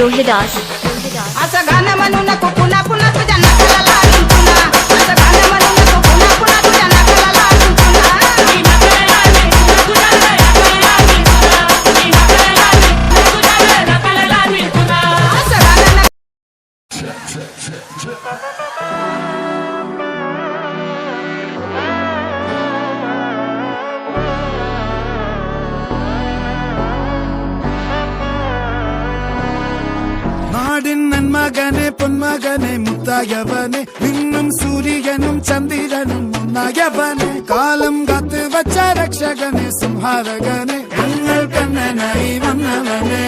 रोहिदास असं गाणं म्हणू नको पुन्हा पुन्हा तुझ्या नाकाला लागून पुन्हा असं गाणं म्हणू नको पुन्हा पुन्हा तुझ्या नाकाला लागून पुन्हा असं गाणं നാടിൻ നന്മകനെ പൊന്മകനെ മുത്തായവനെ നിന്നും സൂര്യനും ചന്ദ്രനും ഒന്നായവനെ കാലം കാത്ത് വച്ച രക്ഷകനെ സംഹാരകനെ ഞങ്ങൾ കണ്ണനായി വന്നവനെ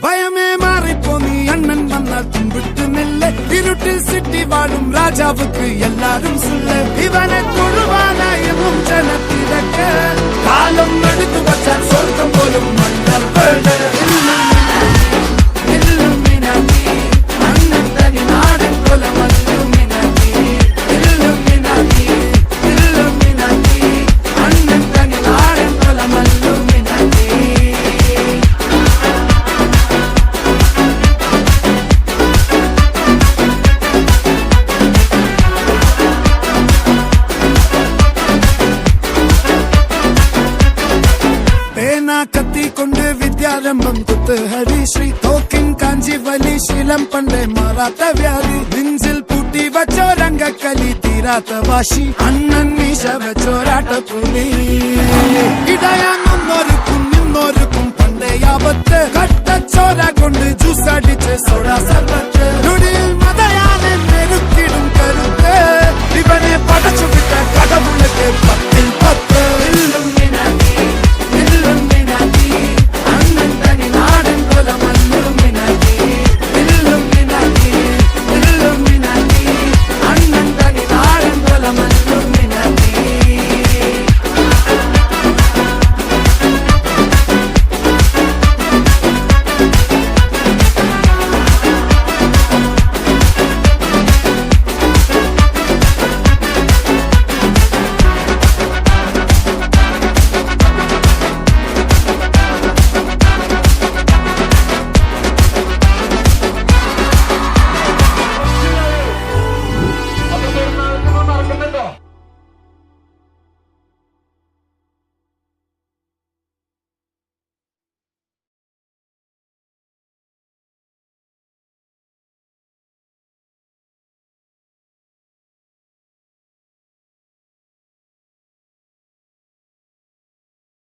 ഭയമേ മാറിപ്പോ നീ അണ്ണൻ വന്നാൽ തുമ്പിട്ട് നില്ല ഇരുട്ടിൽ സിറ്റി വാഴും രാജാവുക്ക് എല്ലാരും സുല്ല ഇവനെ തൊഴുവാനായും ജനത്തിരക്ക് കാലം എടുത്തു വച്ചാൽ സ്വർഗം പോലും മണ്ണർ കത്തിക്കൊണ്ട് വിദ്യാരംഭം കുത്ത് ഹരിശ്രീ തോക്കിൻ കാഞ്ചി വലി ശീലം പണ്ടേ മാറാത്ത വ്യാധി നെഞ്ചിൽ പൂട്ടി വച്ചോരംഗക്കലി തീരാത്ത വാശി അണ്ണൻ മീശ വെച്ചോരാട്ട പുലി ഇടയാ